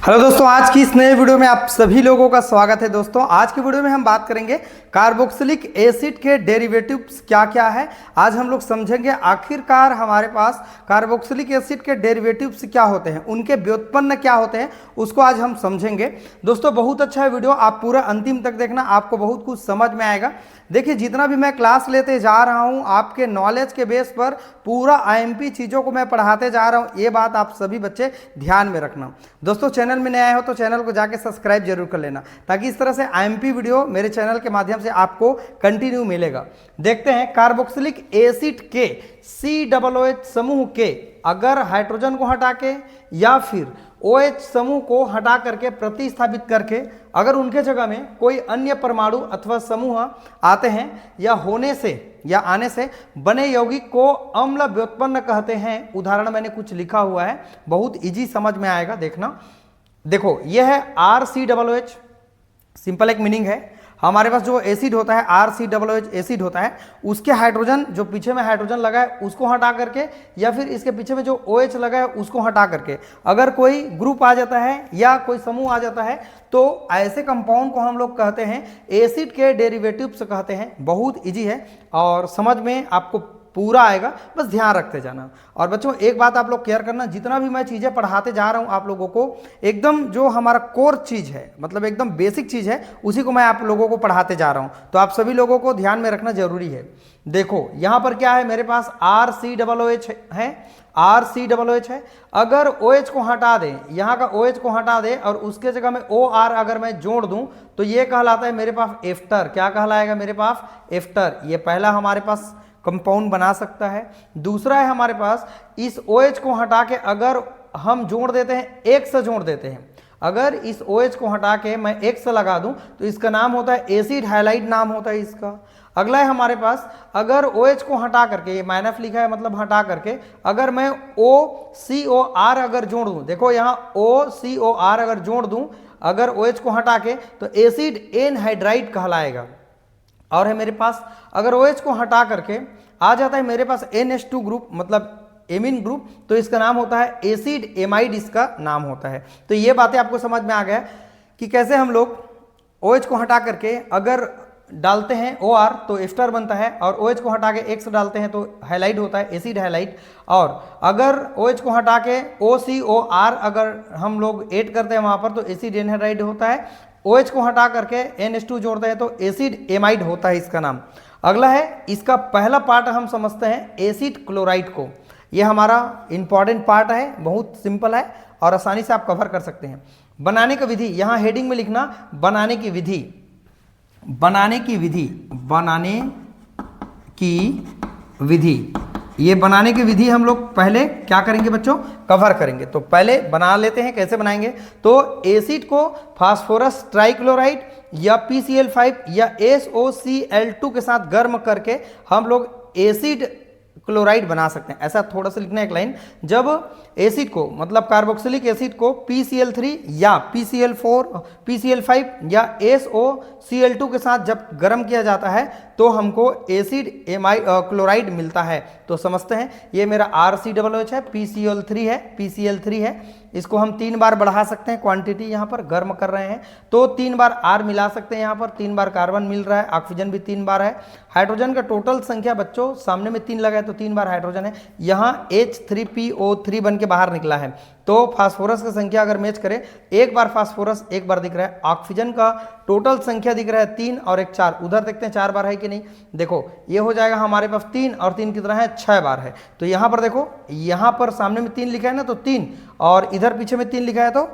Hello दोस्तों, आज की इस नए वीडियो में आप सभी लोगों का स्वागत है। दोस्तों आज की वीडियो में हम बात करेंगे कार्बोक्सिलिक एसिड के डेरिवेटिव्स क्या क्या है। आज हम लोग समझेंगे आखिरकार हमारे पास कार्बोक्सिलिक एसिड के डेरिवेटिव्स क्या होते हैं, उनके व्युत्पन्न क्या होते हैं, उसको आज हम समझेंगे। दोस्तों बहुत अच्छा है वीडियो, आप पूरा अंतिम तक देखना, आपको बहुत कुछ समझ में आएगा। देखिए जितना भी मैं क्लास लेते जा रहा हूं आपके नॉलेज के बेस पर पूरा आईएमपी चीज़ों को मैं पढ़ाते जा रहा हूं, ये बात आप सभी बच्चे ध्यान में रखना। दोस्तों चैनल में नया हो तो चैनल को जाके सब्सक्राइब जरूर कर लेना, ताकि इस तरह से आईएमपी वीडियो मेरे चैनल के माध्यम से आपको कंटिन्यू मिलेगा। देखते हैं कार्बोक्सिलिक एसिड के COOH समूह के अगर हाइड्रोजन को हटा के या फिर OH समूह को हटा करके प्रतिस्थापित करके अगर उनके जगह में कोई अन्य परमाणु अथवा समूह आते हैं या होने से या आने से बने यौगिक को अम्ल व्युत्पन्न कहते हैं। उदाहरण मैंने कुछ लिखा हुआ है, बहुत इजी समझ में आएगा, देखना। देखो यह है RCOOH, सिंपल एक मीनिंग है। हमारे पास जो एसिड होता है RCOOH एसिड होता है, उसके हाइड्रोजन जो पीछे में हाइड्रोजन लगा है उसको हटा करके या फिर इसके पीछे में जो OH लगा है उसको हटा करके अगर कोई ग्रुप आ जाता है या कोई समूह आ जाता है तो ऐसे कंपाउंड को हम लोग कहते हैं एसिड के डेरिवेटिव्स कहते हैं। बहुत इजी है और समझ में आपको पूरा आएगा, बस ध्यान रखते जाना। और बच्चों एक बात आप लोग केयर करना, जितना भी मैं चीज़ें पढ़ाते जा रहा हूं आप लोगों को एकदम जो हमारा कोर चीज़ है, मतलब एकदम बेसिक चीज़ है, उसी को मैं आप लोगों को पढ़ाते जा रहा हूं, तो आप सभी लोगों को ध्यान में रखना जरूरी है। देखो यहां पर क्या है, मेरे पास RCOOH है, RCOOH है। अगर OH को हटा दें, यहाँ का OH को हटा दें और उसके जगह में OR अगर मैं जोड़ दूं तो ये कहलाता है मेरे पास एफ्टर। क्या कहलाएगा मेरे पास? एफ्टर। ये पहला हमारे पास कंपाउंड बना सकता है। दूसरा है हमारे पास इस OH को हटा के अगर हम जोड़ देते हैं, एक से जोड़ देते हैं, अगर इस OH को हटा के मैं एक से लगा दूं तो इसका नाम होता है एसिड हैलाइड, नाम होता है इसका। अगला है हमारे पास अगर OH को हटा करके, ये माइनस लिखा है मतलब हटा करके, अगर मैं OCOR अगर जोड़ दूं, देखो यहाँ OCOR अगर जोड़ दूं अगर OH को हटा के तो एसिड एनहाइड्राइड कहलाएगा। और है मेरे पास अगर OH को हटा करके आ जाता है मेरे पास NH2 ग्रुप, मतलब एमीन ग्रुप, तो इसका नाम होता है एसिड एमाइड, इसका नाम होता है। तो ये बातें आपको समझ में आ गया कि कैसे हम लोग OH को हटा करके अगर डालते हैं OR तो एस्टर बनता है, और OH को हटा के X डालते हैं तो हैलाइड होता है, एसिड हैलाइड। और अगर OH को हटा के OCOR अगर हम लोग ऐड करते हैं वहाँ पर तो एसिड एनहाइड्राइड होता है। OH को हटा करके NH2 जोड़ते हैं तो एसिड एमाइड होता है इसका नाम। अगला है इसका पहला पार्ट हम समझते हैं एसिड क्लोराइड को। यह हमारा इंपॉर्टेंट पार्ट है, बहुत सिंपल है और आसानी से आप कवर कर सकते हैं। बनाने की विधि, यहाँ हेडिंग में लिखना बनाने की विधि, बनाने की विधि, बनाने की विधि। ये बनाने की विधि हम लोग पहले क्या करेंगे बच्चों, कवर करेंगे। तो पहले बना लेते हैं, कैसे बनाएंगे। तो एसिड को फास्फोरस ट्राइक्लोराइड या PCl5 या SOCl2 के साथ गर्म करके हम लोग एसिड क्लोराइड बना सकते हैं। ऐसा थोड़ा सा लिखना है एक लाइन। जब एसिड को मतलब कार्बोक्सिलिक एसिड को PCl3 या PCl4 PCl5 या SOCl2 के साथ जब गर्म किया जाता है तो हमको एसिड क्लोराइड मिलता है। तो समझते हैं, ये मेरा RCOOH है, PCl3 है। इसको हम 3 बार बढ़ा सकते हैं, क्वांटिटी यहाँ पर गर्म कर रहे हैं तो 3 बार R मिला सकते हैं। यहाँ पर 3 बार कार्बन मिल रहा है, ऑक्सीजन भी 3 बार है। हाइड्रोजन का टोटल संख्या बच्चों सामने में 3 लगा है तो 3 बार हाइड्रोजन है। यहाँ H3PO3 बन के बाहर निकला है। तो फास्फोरस की संख्या अगर मैच करें, एक बार फास्फोरस एक बार दिख रहा है। ऑक्सीजन का टोटल संख्या दिख रहा है 3 और 1 4। उधर देखते हैं 4 बार है कि नहीं। देखो ये हो जाएगा हमारे पास 3 और 3 कितना है, 6 बार है। तो यहाँ पर देखो, यहाँ पर सामने में 3 लिखा है ना तो 3, और इधर पीछे में 3 लिखा है तो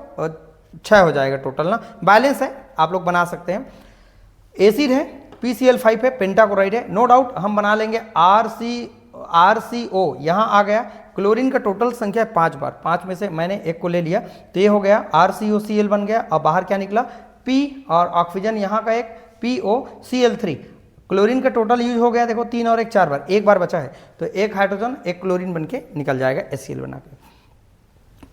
6 हो जाएगा टोटल ना। बैलेंस है, आप लोग बना सकते हैं। एसिड है, PCl5 है, पेंटाक्लोराइड है, नो डाउट हम बना लेंगे RCO यहाँ आ गया। क्लोरीन का टोटल संख्या है 5 बार, 5 में से मैंने एक को ले लिया तो ये हो गया RCOCl बन गया। और बाहर क्या निकला, P, और ऑक्सीजन यहाँ का एक POCl3। क्लोरीन का टोटल यूज हो गया, देखो 3 और 1 4 बार, एक बार बचा है तो एक हाइड्रोजन एक क्लोरीन बन के निकल जाएगा HCl बना के।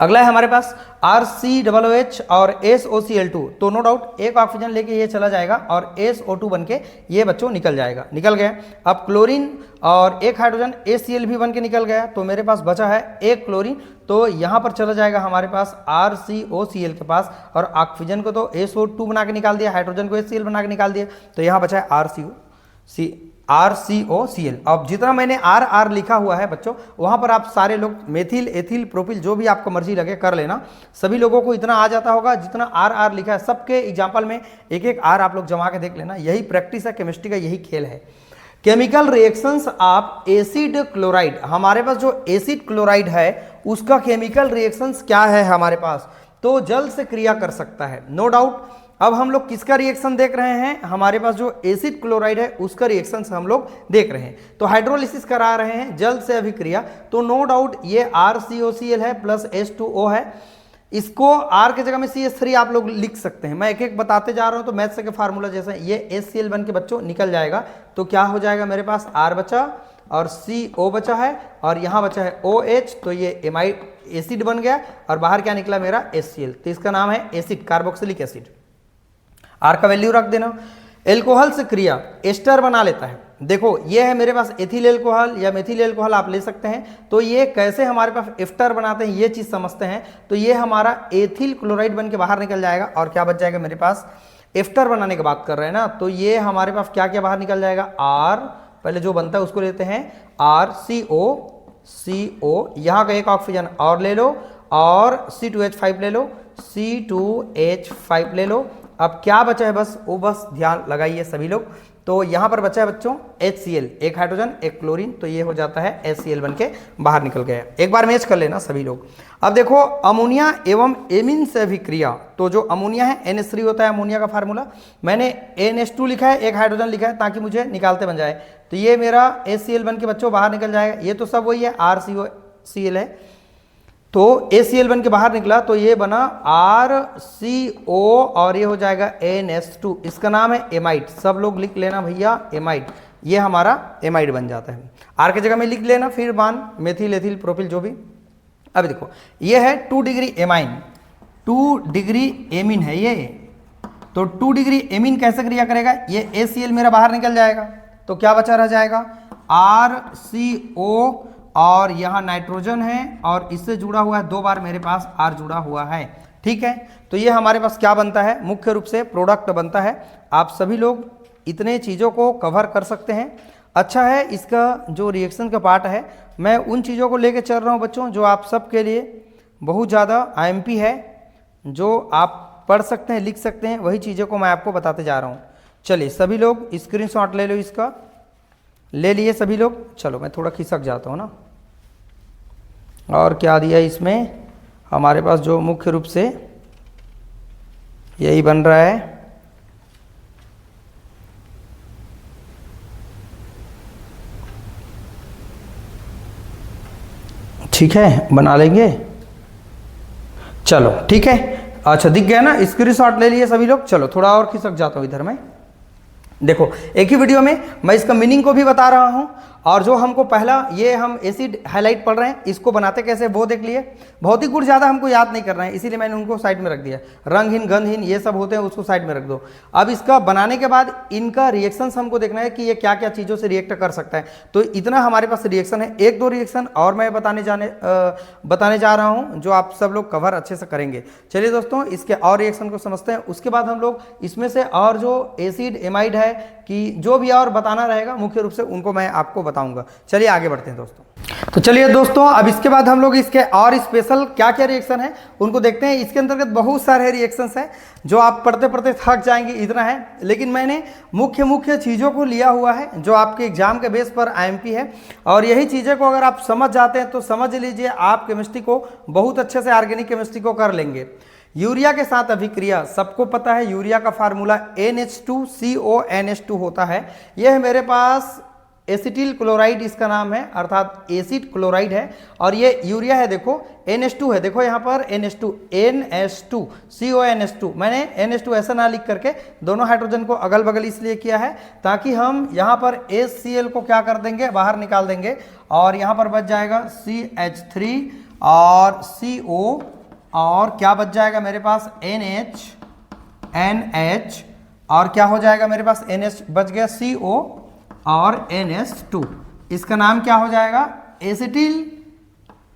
अगला है हमारे पास RCOOH और SOCl2। तो नो डाउट एक ऑक्सीजन लेके ये चला जाएगा और SO2 बन के ये बच्चों निकल जाएगा, निकल गया। अब क्लोरीन और एक हाइड्रोजन HCl भी बन के निकल गया तो मेरे पास बचा है एक क्लोरीन। तो यहाँ पर चला जाएगा हमारे पास RCOCl के पास, और ऑक्सीजन को तो SO2 बना के निकाल दिया, हाइड्रोजन को HCl बना के निकाल दिया, तो यहाँ बचा है RCOCl। अब जितना मैंने RR लिखा हुआ है बच्चों, वहाँ पर आप सारे लोग मेथिल, एथिल, प्रोपिल जो भी आपको मर्जी लगे कर लेना। सभी लोगों को इतना आ जाता होगा जितना RR लिखा है। सबके एग्जाम्पल में एक एक R आप लोग जमा के देख लेना। यही प्रैक्टिस है, केमिस्ट्री का यही खेल है। केमिकल रिएक्शंस आप एसिड क्लोराइड, हमारे पास जो एसिड क्लोराइड है उसका केमिकल रिएक्शंस क्या है हमारे पास, तो जल से क्रिया कर सकता है, नो डाउट। अब हम लोग किसका रिएक्शन देख रहे हैं, हमारे पास जो एसिड क्लोराइड है उसका रिएक्शन हम लोग देख रहे हैं। तो हाइड्रोलिसिस करा रहे हैं जल से अभिक्रिया, तो नो डाउट ये RCOCl है प्लस H2O है। इसको R के जगह में CH3 आप लोग लिख सकते हैं। मैं एक एक बताते जा रहा हूं, तो मैथ्स के फार्मूला जैसे ये HCl बन के बच्चों निकल जाएगा। तो क्या हो जाएगा, मेरे पास R बचा और CO बचा है और यहाँ बचा है OH, तो ये एमाइड एसिड बन गया और बाहर क्या निकला मेरा HCl। तो इसका नाम है एसिड, कार्बोक्सिलिक एसिड। R का वैल्यू रख देना। एल्कोहल से क्रिया एस्टर बना लेता है। देखो ये है मेरे पास एथिल एल्कोहल या मेथिल एल्कोहल आप ले सकते हैं। तो ये कैसे हमारे पास एस्टर बनाते हैं ये चीज समझते हैं। तो ये हमारा एथिल क्लोराइड बन के बाहर निकल जाएगा और क्या बच जाएगा मेरे पास, एस्टर बनाने की बात कर रहे हैं ना, तो ये हमारे पास क्या क्या बाहर निकल जाएगा, R पहले जो बनता है उसको लेते हैं RCO, यहाँ का एक ऑक्सीजन और ले लो और C2H5 ले लो, C2H5 ले लो। अब क्या बचा है, बस वो बस ध्यान लगाइए सभी लोग। तो यहाँ पर बचा है बच्चों HCl, एक हाइड्रोजन एक क्लोरीन, तो ये हो जाता है HCl बन के बाहर निकल गया। एक बार मैच कर लेना सभी लोग। अब देखो अमोनिया एवं एमीन से अभिक्रिया, तो जो अमोनिया है NH3 होता है अमोनिया का फार्मूला, मैंने NH2 लिखा है, एक हाइड्रोजन लिखा है ताकि मुझे निकालते बन जाए। तो ये मेरा HCl बन के बच्चों बाहर निकल जाएगा। ये तो सब वही है, RCOCl है, तो ACl बन के बाहर निकला, तो ये बना RCO और ये हो जाएगा NH2। इसका नाम है एमाइड, सब लोग लिख लेना भैया एमाइड। ये हमारा एमाइड बन जाता है। R की जगह में लिख लेना फिर मान मेथिल, एथिल, प्रोपिल जो भी। अब देखो ये है 2 डिग्री एमाइन, 2 डिग्री एमीन है ये। तो 2 डिग्री एमीन कैसे क्रिया करेगा, ये ACl मेरा बाहर निकल जाएगा, तो क्या बचा रह जाएगा RCO और यहाँ नाइट्रोजन है और इससे जुड़ा हुआ है 2 बार मेरे पास R जुड़ा हुआ है। ठीक है, तो ये हमारे पास क्या बनता है, मुख्य रूप से प्रोडक्ट बनता है। आप सभी लोग इतने चीज़ों को कवर कर सकते हैं। अच्छा है, इसका जो रिएक्शन का पार्ट है मैं उन चीज़ों को लेके चल रहा हूँ बच्चों जो आप सबके लिए बहुत ज़्यादा IMP है, जो आप पढ़ सकते हैं, लिख सकते हैं, वही चीज़ों को मैं आपको बताते जा रहा हूँ। चलिए सभी लोग स्क्रीनशॉट ले लो, इसका ले लिए सभी लोग। चलो मैं थोड़ा खिसक जाता हूँ ना। और क्या दिया इसमें, हमारे पास जो मुख्य रूप से यही बन रहा है, ठीक है बना लेंगे। चलो ठीक है, अच्छा दिख गया ना, स्क्रीनशॉट ले लिए सभी लोग। चलो थोड़ा और खिसक जाता हूँ इधर में। देखो एक ही वीडियो में मैं इसका मीनिंग को भी बता रहा हूं, और जो हमको पहला ये हम एसिड हाईलाइट पढ़ रहे हैं, इसको बनाते कैसे वो देख लिए। भौतिक गुण ज़्यादा हमको याद नहीं करना है, इसीलिए मैंने उनको साइड में रख दिया। रंगहीन, गंधहीन ये सब होते हैं, उसको साइड में रख दो। अब इसका बनाने के बाद इनका रिएक्शंस हमको देखना है कि ये क्या क्या चीज़ों से रिएक्ट कर सकता है। तो इतना हमारे पास रिएक्शन है, 1-2 रिएक्शन और मैं बताने जा रहा हूँ जो आप सब लोग कवर अच्छे से करेंगे। चलिए दोस्तों इसके और रिएक्शन को समझते हैं, उसके बाद हम लोग इसमें से और जो एसिड एमाइड है कि जो भी और बताना रहेगा मुख्य रूप से उनको मैं आपको बताऊंगा। चलिए आगे बढ़ते हैं दोस्तों। तो चलिए दोस्तों अब इसके बाद हम लोग इसके और स्पेशल क्या क्या रिएक्शन है उनको देखते हैं। इसके अंतर्गत बहुत सारे रिएक्शंस हैं जो आप पढ़ते पढ़ते थक जाएंगे, इतना है, लेकिन मैंने मुख्य चीज़ों को लिया हुआ है जो आपके एग्जाम के बेस पर IMP है। और यही चीज़ें को अगर आप समझ जाते हैं तो समझ लीजिए आप केमिस्ट्री को बहुत अच्छे से, ऑर्गेनिक केमिस्ट्री को कर लेंगे। यूरिया के साथ अभिक्रिया, सबको पता है यूरिया का फार्मूला NH2CONH2 होता है। यह है मेरे पास एसिटिल क्लोराइड, इसका नाम है, अर्थात एसिड क्लोराइड है। और ये यूरिया है, देखो NH2 है, देखो यहाँ पर NH2 CONH2। मैंने NH2 ऐसा ना लिख करके दोनों हाइड्रोजन को अगल बगल इसलिए किया है ताकि हम यहाँ पर HCl को क्या कर देंगे, बाहर निकाल देंगे, और यहाँ पर बच जाएगा CH3 और CO, और क्या बच जाएगा मेरे पास NH, और क्या हो जाएगा मेरे पास NH बच गया, CO और NH2। इसका नाम क्या हो जाएगा, एसिटिल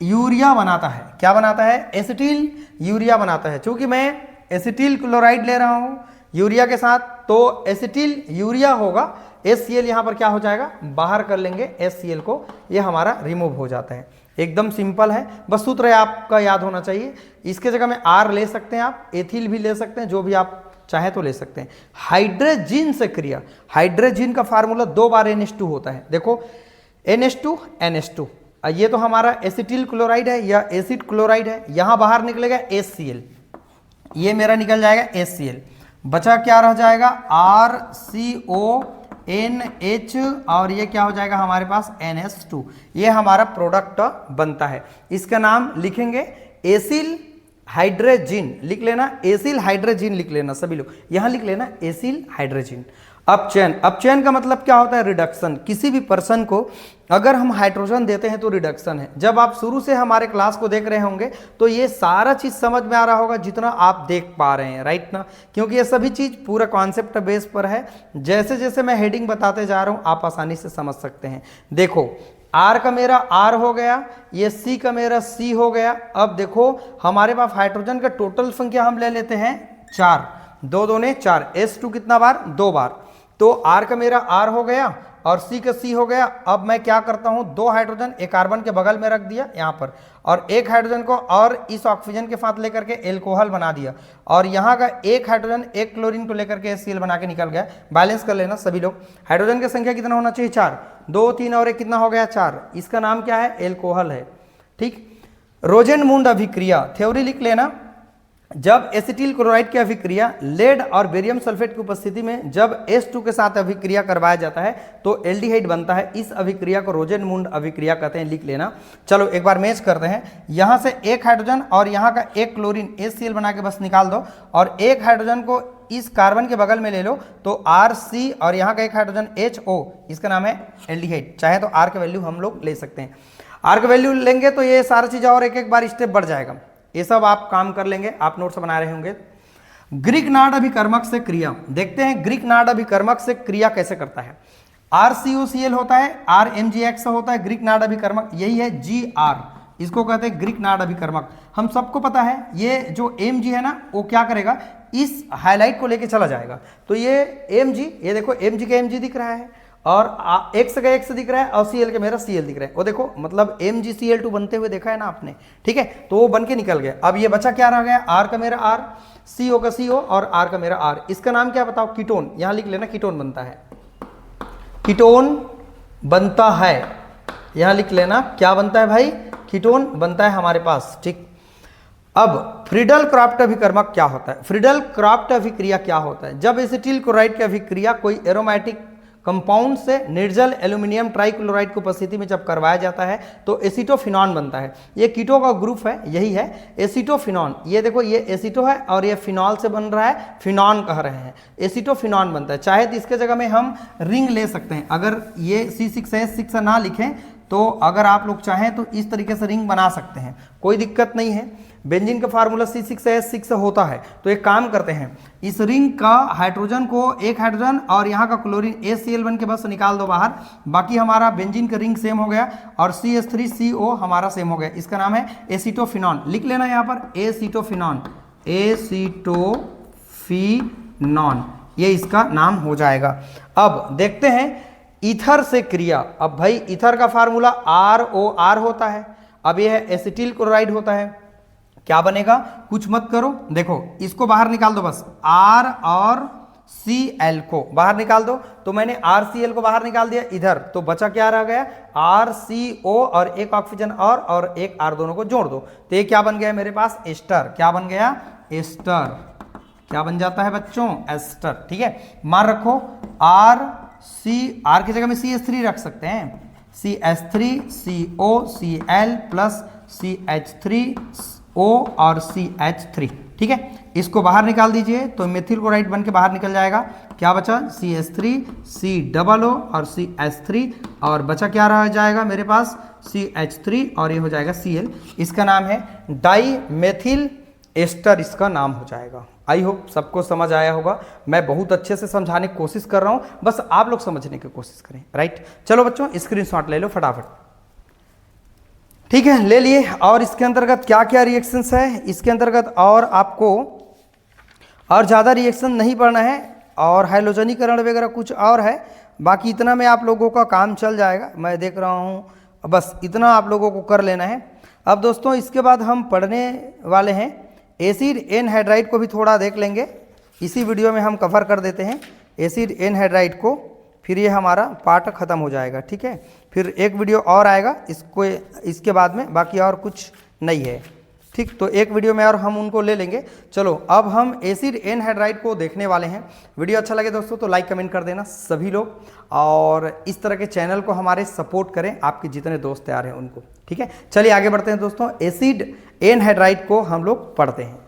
यूरिया बनाता है। क्या बनाता है? एसिटिल यूरिया बनाता है। चूंकि मैं एसिटिल क्लोराइड ले रहा हूं यूरिया के साथ, तो एसिटिल यूरिया होगा, HCl यहां पर क्या हो जाएगा, बाहर कर लेंगे HCl को, ये हमारा रिमूव हो जाता है। एकदम सिंपल है, बस सूत्र आपका याद होना चाहिए। इसके जगह में R ले सकते हैं आप, एथिल भी ले सकते हैं, जो भी आप चाहे तो ले सकते हैं। हाइड्रोजन से क्रिया, हाइड्रोजन का फार्मूला 2 बार NH2 होता है। देखो NH2 NH2, ये तो हमारा एसिटिल क्लोराइड है या एसिड क्लोराइड है, यहां बाहर निकलेगा HCl, ये मेरा निकल जाएगा HCl, बचा क्या रह जाएगा RCONH, और ये क्या हो जाएगा हमारे पास NH2, ये हमारा प्रोडक्ट बनता है। इसका नाम लिखेंगे एसिल हाइड्रोजन, लिख लेना एसिल हाइड्रोजन, लिख लेना सभी लोग, यहां लिख लेना एसिल हाइड्रोजन। अपचयन का मतलब क्या होता है? रिडक्शन। किसी भी पर्सन को अगर हम हाइड्रोजन देते हैं तो रिडक्शन है। जब आप शुरू से हमारे क्लास को देख रहे होंगे तो ये सारा चीज समझ में आ रहा होगा जितना आप देख पा रहे हैं, राइट ना? क्योंकि ये सभी चीज पूरा कॉन्सेप्ट बेस पर है। जैसे जैसे मैं हेडिंग बताते जा रहा हूं आप आसानी से समझ सकते हैं। देखो R का मेरा R हो गया, ये C का मेरा C हो गया। अब देखो हमारे पास हाइड्रोजन का टोटल संख्या हम ले लेते हैं 4, 2 दूने 4, S2 कितना बार? 2 बार। तो R का मेरा R हो गया और C का C हो गया। अब मैं क्या करता हूं, 2 हाइड्रोजन एक कार्बन के बगल में रख दिया यहां पर, और एक हाइड्रोजन को और इस ऑक्सीजन के साथ लेकर के एल्कोहल बना दिया, और यहां का एक हाइड्रोजन एक क्लोरीन को लेकर के HCl बना के निकल गया। बैलेंस कर लेना सभी लोग। हाइड्रोजन की संख्या कितना होना चाहिए? 4, 2 3 और 1 कितना हो गया? 4। इसका नाम क्या है? एल्कोहल है। ठीक। रोजेनमुंड अभिक्रिया थ्योरी लिख लेना। जब एसिटिल क्लोराइड की अभिक्रिया लेड और बेरियम सल्फेट की उपस्थिति में जब H2 के साथ अभिक्रिया करवाया जाता है तो एल्डिहाइड बनता है। इस अभिक्रिया को रोजेनमुंड अभिक्रिया कहते हैं, लिख लेना। चलो एक बार मैच करते हैं। यहां से एक हाइड्रोजन और यहां का एक क्लोरीन HCl बना के बस निकाल दो, और एक हाइड्रोजन को इस कार्बन के बगल में ले लो तो RC, और यहाँ का एक हाइड्रोजन HO, इसका नाम है एल्डिहाइड। चाहे तो R का वैल्यू हम लोग ले सकते हैं। R का वैल्यू लेंगे तो ये सारा चीज़ और एक एक बार स्टेप बढ़ जाएगा। ये सब आप काम कर लेंगे, आप नोट्स बना रहे होंगे। ग्रीक नाड़ अभिकर्मक से क्रिया देखते हैं। ग्रीक नाड़ अभिकर्मक से क्रिया कैसे करता है? RCOCl होता है, RMgX होता है ग्रीक नाड़ अभिकर्मक, यही है GR, इसको कहते हैं ग्रीक नाड़ अभिकर्मक। हम सबको पता है ये जो Mg है ना, वो क्या करेगा, इस हाईलाइट को लेके चला जाएगा। तो ये Mg, ये देखो Mg का Mg दिख रहा है, और X का X दिख रहा है, और Cl का मेरा Cl दिख रहा है। वो देखो मतलब MgCl2 बनते हुए देखा है ना आपने, ठीक है? तो वो बन के निकल गया। अब ये बचा क्या रह गया? R का मेरा R, CO का CO, और R का मेरा R। इसका नाम क्या बताओ? कीटोन। यहां लिख लेना कीटोन बनता है, कीटोन बनता है, यहां लिख लेना क्या बनता है भाई? कीटोन बनता है हमारे पास। ठीक। अब फ्रीडल क्राफ्ट अभिकर्मक क्या होता है? फ्रीडल क्राफ्ट अभिक्रिया क्या होता है? जब एसिटिल क्लोराइड की अभिक्रिया कोई एरोमेटिक कंपाउंड से निर्जल एल्यूमिनियम ट्राइक्लोराइड की उपस्थिति में जब करवाया जाता है तो एसीटोफिनॉन बनता है। ये कीटो का ग्रुप है, यही है एसीटोफिनॉन। ये देखो ये एसीटो है और ये फिनॉल से बन रहा है, फिनॉन कह रहे हैं, एसीटोफिनॉन बनता है। चाहे तो इसके जगह में हम रिंग ले सकते हैं, अगर ये C6H6 ना लिखें तो अगर आप लोग चाहें तो इस तरीके से रिंग बना सकते हैं, कोई दिक्कत नहीं है। बेंजीन का फार्मूला C6H6 होता है। तो एक काम करते हैं, इस रिंग का हाइड्रोजन को एक हाइड्रोजन और यहाँ का क्लोरीन HCl बन के बस निकाल दो बाहर। बाकी हमारा बेंजीन का रिंग सेम हो गया और CH3CO हमारा सेम हो गया। इसका नाम है एसीटोफिनॉन। लिख लेना यहाँ पर एसीटोफिनॉन, एसीटोफिनॉन, ये इसका नाम हो जाएगा। अब देखते हैं ईथर से क्रिया। अब भाई ईथर का फार्मूला ROR होता है। अब ये है एसिटिल क्लोराइड होता है। क्या बनेगा? कुछ मत करो, देखो इसको बाहर निकाल दो, बस R और Cl को बाहर निकाल दो। तो मैंने RCl को बाहर निकाल दिया इधर, तो बचा क्या रह गया? RCO और एक ऑक्सीजन और एक R, दोनों को जोड़ दो तो ये क्या बन गया मेरे पास? एस्टर। क्या बन गया? एस्टर। क्या बन जाता है बच्चों? एस्टर। ठीक है, मान रखो R की जगह में CH3 रख सकते हैं, CH3COCl प्लस CH3O और CH3। ठीक है, इसको बाहर निकाल दीजिए तो मेथिल क्लोराइड बन के बाहर निकल जाएगा। क्या बचा? CH3 COO और CH3, और बचा क्या रह जाएगा मेरे पास? CH3 और ये हो जाएगा Cl। इसका नाम है डाई मेथिल एस्टर, इसका नाम हो जाएगा। आई होप सबको समझ आया होगा। मैं बहुत अच्छे से समझाने की कोशिश कर रहा हूं, बस आप लोग समझने की कोशिश करें। राइट, चलो बच्चों स्क्रीनशॉट ले लो फटाफट। ठीक है, ले लिए। और इसके अंतर्गत क्या क्या रिएक्शंस है, इसके अंतर्गत और आपको और ज़्यादा रिएक्शन नहीं पढ़ना है, और हाइड्रोजनीकरण वगैरह कुछ और है, बाकी इतना में आप लोगों का काम चल जाएगा। मैं देख रहा हूँ बस इतना आप लोगों को कर लेना है। अब दोस्तों इसके बाद हम पढ़ने वाले हैं एसिड एनहाइड्राइड को भी थोड़ा देख लेंगे, इसी वीडियो में हम कवर कर देते हैं एसिड एनहाइड्राइड को, फिर ये हमारा पार्ट ख़त्म हो जाएगा। ठीक है, फिर एक वीडियो और आएगा इसको, इसके बाद में बाकी और कुछ नहीं है। ठीक, तो एक वीडियो में और हम उनको ले लेंगे। चलो अब हम एसिड एनहाइड्राइड को देखने वाले हैं। वीडियो अच्छा लगे दोस्तों तो लाइक कमेंट कर देना सभी लोग, और इस तरह के चैनल को हमारे सपोर्ट करें, आपके जितने दोस्त आ रहे हैं उनको। ठीक है, चलिए आगे बढ़ते हैं दोस्तों, एसिड एनहाइड्राइड को हम लोग पढ़ते हैं।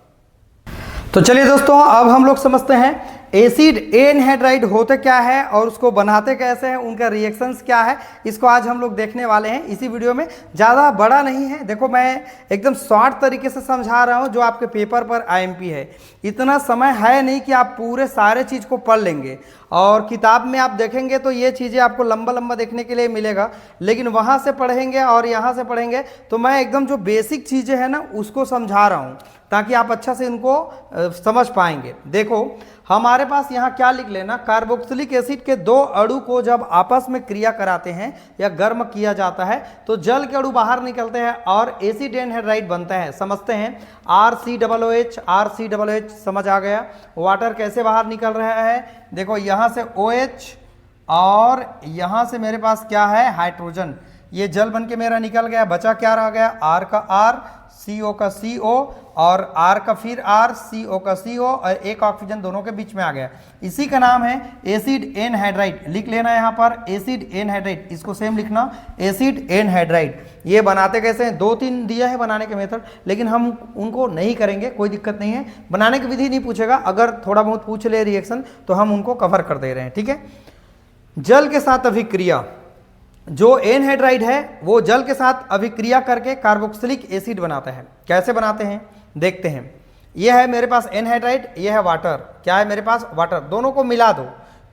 तो चलिए दोस्तों अब हम लोग समझते हैं एसिड एनहाइड्राइड होते क्या है और उसको बनाते कैसे हैं, उनका रिएक्शंस क्या है, इसको आज हम लोग देखने वाले हैं इसी वीडियो में। ज़्यादा बड़ा नहीं है, देखो मैं एकदम शॉर्ट तरीके से समझा रहा हूँ, जो आपके पेपर पर आईएमपी है। इतना समय है नहीं कि आप पूरे सारे चीज़ को पढ़ लेंगे, और किताब में आप देखेंगे तो ये चीज़ें आपको लंबा लंबा देखने के लिए मिलेगा, लेकिन वहाँ से पढ़ेंगे और यहाँ से पढ़ेंगे तो मैं एकदम जो बेसिक चीज़ें हैं ना उसको समझा रहा हूँ, ताकि आप अच्छा से इनको समझ पाएंगे। देखो हमारे पास यहाँ क्या लिख लेना, कार्बोक्सिलिक एसिड के दो अणु को जब आपस में क्रिया कराते हैं या गर्म किया जाता है तो जल के अणु बाहर निकलते हैं और एसिड एनहाइड्राइड बनता है। समझते हैं, RCOOH, RCOOH समझ आ गया। वाटर कैसे बाहर निकल रहा है, देखो यहाँ से OH और यहाँ से मेरे पास क्या है, हाइड्रोजन। ये जल बन के मेरा निकल गया, बचा क्या रह गया, R का R, CO का CO और R का फिर R, CO का CO और एक ऑक्सीजन दोनों के बीच में आ गया। इसी का नाम है एसिड एनहाइड्राइड। लिख लेना यहाँ पर एसिड एनहाइड्राइड, इसको सेम लिखना एसिड एनहाइड्राइड। ये बनाते कैसे हैं, 2-3 दिया है बनाने के मेथड, लेकिन हम उनको नहीं करेंगे, कोई दिक्कत नहीं है। बनाने की विधि नहीं पूछेगा, अगर थोड़ा बहुत पूछ ले रिएक्शन तो हम उनको कवर कर दे रहे हैं। ठीक है, जल के साथ अभिक्रिया, जो एनहाइड्राइड है वो जल के साथ अभिक्रिया करके कार्बोक्सिलिक एसिड बनाता है। कैसे बनाते हैं देखते हैं। ये है मेरे पास एनहाइड्राइड, ये है वाटर। क्या है मेरे पास, वाटर। दोनों को मिला दो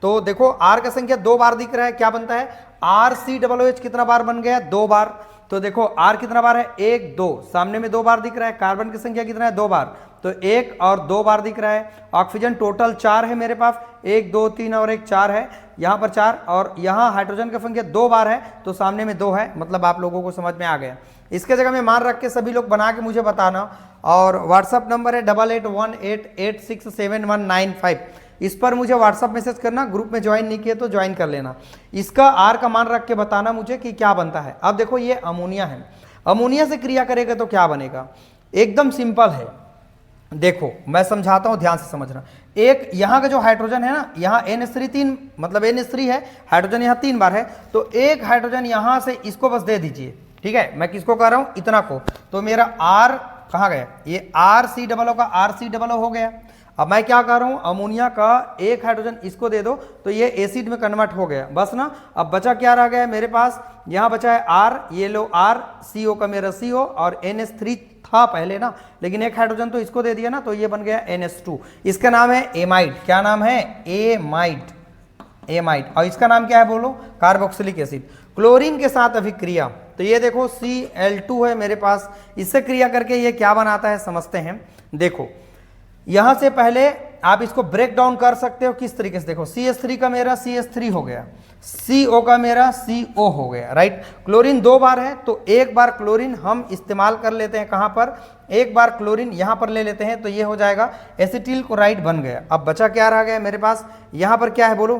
तो देखो R का संख्या 2 बार दिख रहा है, क्या बनता है, RCOOH कितना बार बन गया, 2 बार। तो देखो R कितना बार है, 1 2, सामने में 2 बार दिख रहा है। कार्बन की संख्या कितना है, 2 बार, तो 1 और 2 बार दिख रहा है। ऑक्सीजन टोटल 4 है मेरे पास, 1 2 3 और 1 4 है, यहाँ पर 4, और यहाँ हाइड्रोजन की संख्या 2 बार है तो सामने में 2 है, मतलब आप लोगों को समझ में आ गया। इसके जगह में मान रख के सभी लोग बना के मुझे बताना, और व्हाट्सअप नंबर है 8818867195, इस पर मुझे व्हाट्सअप मैसेज करना। ग्रुप में ज्वाइन नहीं किए तो ज्वाइन कर लेना। इसका R का मान रख के बताना मुझे कि क्या बनता है। अब देखो ये अमोनिया है, अमोनिया से क्रिया करेगा तो क्या बनेगा, एकदम सिंपल है। देखो मैं समझाता हूं, ध्यान से समझना। एक यहाँ का जो हाइड्रोजन है ना, यहाँ NH3 3, मतलब NH3 है, हाइड्रोजन यहाँ 3 बार है, तो एक हाइड्रोजन यहाँ से इसको बस दे दीजिए। ठीक है, मैं किसको कह रहा हूँ, इतना को, तो मेरा R कहाँ गया, ये RCOO का RCOO हो गया। अब मैं क्या कर रहा हूँ, अमोनिया का एक हाइड्रोजन इसको दे दो तो ये एसिड में कन्वर्ट हो गया, बस ना। अब बचा क्या रह गया मेरे पास, यहाँ बचा है R, ये लो R, CO का मेरा CO और NH3 था पहले ना, लेकिन एक हाइड्रोजन तो इसको दे दिया ना, तो ये बन गया NH2। इसका नाम है एमाइड। क्या नाम है, एमाइड, एमाइड। और इसका नाम क्या है बोलो, कार्बोक्सिलिक एसिड। क्लोरीन के साथ अभिक्रिया, तो ये देखो Cl2 है मेरे पास, इससे क्रिया करके ये क्या बनाता है समझते हैं। देखो यहां से पहले आप इसको ब्रेक डाउन कर सकते हो किस तरीके से, देखो CH3 का मेरा CH3 हो गया, CO का मेरा CO हो गया, राइट। क्लोरीन 2 बार है तो एक बार क्लोरीन हम इस्तेमाल कर लेते हैं, कहां पर, एक बार क्लोरीन यहां पर ले लेते हैं, तो ये हो जाएगा एसिटिल क्लोराइड बन गया। अब बचा क्या रह गया मेरे पास, यहां पर क्या है बोलो,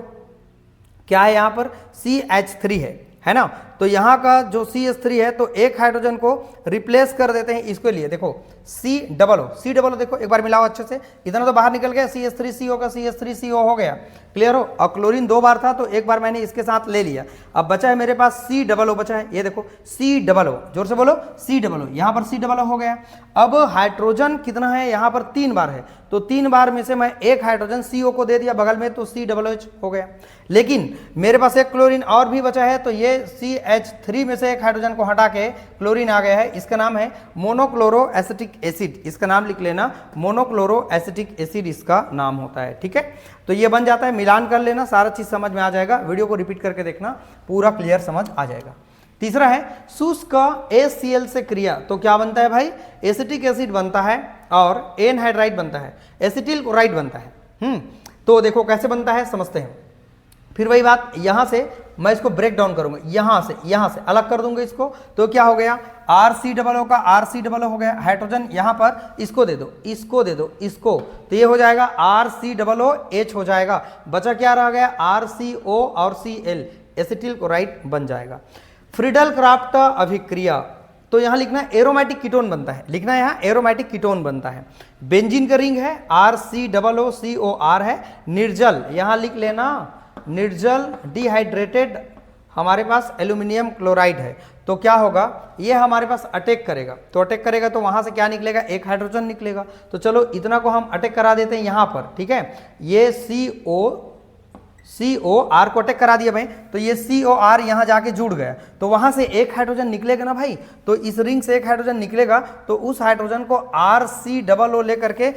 क्या है यहाँ पर, CH3 है ना। तो यहाँ का जो CH3 है तो एक हाइड्रोजन को रिप्लेस कर देते हैं इसके लिए। देखो C देखो एक बार मिलाओ अच्छे से, इतना तो बाहर निकल गया, CH3CO का CH3CO हो गया, क्लियर हो। और क्लोरीन 2 बार था तो एक बार मैंने इसके साथ ले लिया। अब बचा है मेरे पास COO बचा है, ये देखो COO, जोर से बोलो COO, यहाँ पर COO हो गया। अब हाइड्रोजन कितना है, यहाँ पर 3 बार है, तो 3 बार में से मैं एक हाइड्रोजन CO को दे दिया बगल में, तो COOH हो गया। लेकिन मेरे पास एक क्लोरीन और भी बचा है, तो ये CH3 में से एक हाइड्रोजन को हटा के क्लोरीन आ गया है, इसका नाम है मोनोक्लोरो एसिटिक एसिड। इसका नाम लिख लेना, मोनोक्लोरो एसिटिक एसिड इसका नाम होता है। ठीक है, तो ये बन जाता है, मिलान कर लेना, सारा चीज समझ में आ जाएगा। वीडियो को रिपीट करके देखना, पूरा क्लियर समझ आ जाएगा। तीसरा है शुष्क ACl से क्रिया, तो क्या बनता है भाई, एसिटिक एसिड बनता है और एनहाइड्राइड बनता है, एसिटिल क्लोराइड बनता है। तो देखो कैसे बनता है समझते हैं। फिर वही बात, यहां से मैं इसको ब्रेक डाउन करूंगा, यहां से अलग कर दूंगा इसको, तो क्या हो गया, RC का RC हो गया, हाइड्रोजन यहां पर इसको दे दो, इसको, तो ये हो जाएगा RCOOH हो जाएगा, बचा क्या रह गया, RCO और Cl, एसिटिल क्लोराइड बन जाएगा। फ्रीडल क्राफ्ट अभिक्रिया, तो यहां लिखना है एरोमेटिक कीटोन बनता है, लिखना है यहां एरोमेटिक कीटोन बनता है। बेंजीन का रिंग है RCOOCOR है, निर्जल यहां लिख लेना, निर्जल डिहाइड्रेटेड हमारे पास एल्यूमिनियम क्लोराइड है, तो क्या होगा, ये हमारे पास अटैक करेगा, तो वहां से क्या निकलेगा, एक हाइड्रोजन निकलेगा। तो चलो इतना को हम अटैक करा देते हैं यहां पर, ठीक है, ये COR को अटैक करा दिया भाई, तो ये COR यहां जाके जुड़ गया, तो वहां से एक हाइड्रोजन निकलेगा ना भाई, तो इस रिंग से एक हाइड्रोजन निकलेगा, तो उस हाइड्रोजन को RCOO लेकर के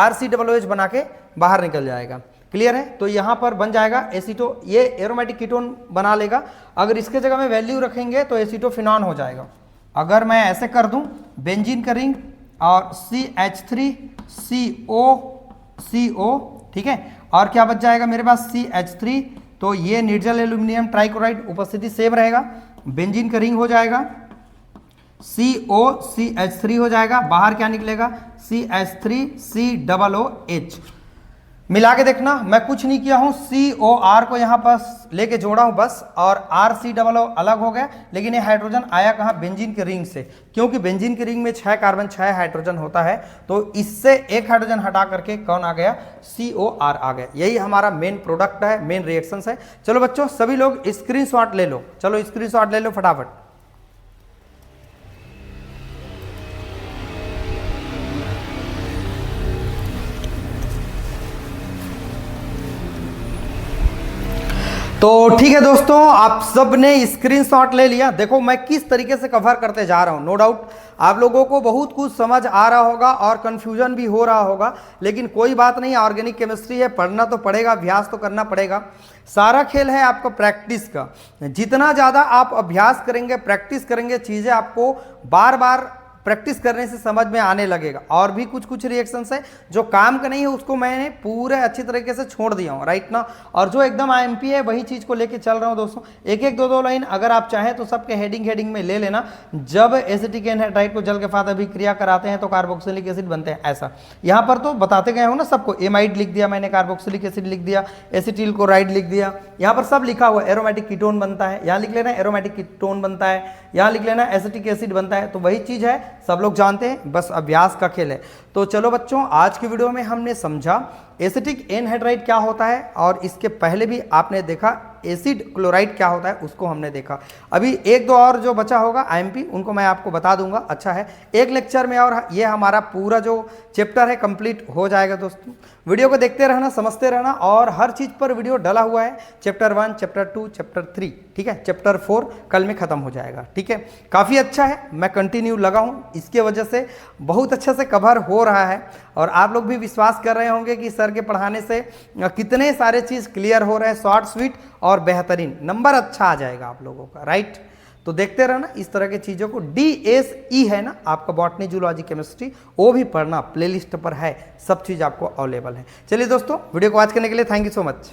RCOOH बना के बाहर निकल जाएगा। क्लियर है, तो यहां पर बन जाएगा एसीटो, ये एरोमेटिक कीटोन बना लेगा। अगर इसके जगह में वैल्यू रखेंगे तो एसीटोफिनॉन हो जाएगा। अगर मैं ऐसे कर दूं, बेंजीन का रिंग और CH3CO, ठीक है, और क्या बच जाएगा मेरे पास CH3, तो ये निर्जल एल्यूमिनियम ट्राइक्लोराइड उपस्थिति सेम रहेगा, बेंजीन का रिंग हो जाएगा COCH3 हो जाएगा, बाहर क्या निकलेगा CH3COOH। मिला के देखना, मैं कुछ नहीं किया हूं, COR को यहां पर लेके जोड़ा हूं बस, और RCOO अलग हो गया, लेकिन ये हाइड्रोजन आया कहां, बेंजीन के रिंग से, क्योंकि बेंजीन के रिंग में 6 कार्बन 6 हाइड्रोजन होता है, तो इससे एक हाइड्रोजन हटा करके कौन आ गया, COR आ गया। यही हमारा मेन प्रोडक्ट है, मेन रिएक्शंस है। चलो बच्चों सभी लोग स्क्रीनशॉट ले लो, चलो स्क्रीनशॉट ले लो फटाफट। तो ठीक है दोस्तों, आप सब ने स्क्रीनशॉट ले लिया। देखो मैं किस तरीके से कवर करते जा रहा हूं, नो डाउट आप लोगों को बहुत कुछ समझ आ रहा होगा और कंफ्यूजन भी हो रहा होगा, लेकिन कोई बात नहीं, ऑर्गेनिक केमिस्ट्री है, पढ़ना तो पड़ेगा, अभ्यास तो करना पड़ेगा। सारा खेल है आपका प्रैक्टिस का, जितना ज़्यादा आप अभ्यास करेंगे, प्रैक्टिस करेंगे, चीज़ें आपको बार बार प्रैक्टिस करने से समझ में आने लगेगा। और भी कुछ कुछ रिएक्शंस है जो काम का नहीं है, उसको मैंने पूरे अच्छी तरीके से छोड़ दिया हूँ, राइट ना, और जो एकदम IMP है वही चीज़ को लेके चल रहा हूँ दोस्तों। एक एक दो दो लाइन अगर आप चाहें तो सबके हेडिंग में ले लेना। जब एसिटिक एनहाइड्राइड को जल के साथ अभिक्रिया कराते हैं तो कार्बोक्सिलिक एसिड बनते हैं, ऐसा यहाँ पर तो बताते गए हो ना सबको। एमाइड लिख दिया मैंने, कार्बोक्सिलिक एसिड लिख दिया, एसिटिल क्लोराइड लिख दिया, यहाँ पर सब लिखा हुआ। एरोमेटिक कीटोन बनता है, यहाँ लिख लेना एरोमेटिक कीटोन बनता है, यहाँ लिख लेना एसिटिक एसिड बनता है, तो वही चीज़ है, सब लोग जानते हैं, बस अभ्यास का खेल है। तो चलो बच्चों, आज की वीडियो में हमने समझा एसिटिक एनहाइड्राइड क्या होता है, और इसके पहले भी आपने देखा एसिड क्लोराइड क्या होता है, उसको हमने देखा। अभी एक दो और जो बचा होगा IMP, उनको मैं आपको बता दूंगा। अच्छा है, एक लेक्चर में और ये हमारा पूरा जो चैप्टर है कंप्लीट हो जाएगा दोस्तों। वीडियो को देखते रहना, समझते रहना, और हर चीज़ पर वीडियो डला हुआ है, चैप्टर 1, चैप्टर 2, चैप्टर 3, ठीक है, चैप्टर 4 कल में ख़त्म हो जाएगा, ठीक है। काफ़ी अच्छा है, मैं कंटिन्यू लगा हूँ, इसके वजह से बहुत अच्छे से कवर हो रहा है, और आप लोग भी विश्वास कर रहे होंगे कि सर के पढ़ाने से कितने सारे चीज़ क्लियर हो रहे हैं, शॉर्ट स्वीट और बेहतरीन, नंबर अच्छा आ जाएगा आप लोगों का, राइट। तो देखते रहना इस तरह की चीज़ों को। DSE है ना आपका, बॉटनी जूलॉजी केमिस्ट्री, वो भी पढ़ना, प्लेलिस्ट पर है, सब चीज़ आपको अवेलेबल है। चलिए दोस्तों, वीडियो को वॉच करने के लिए थैंक यू सो मच।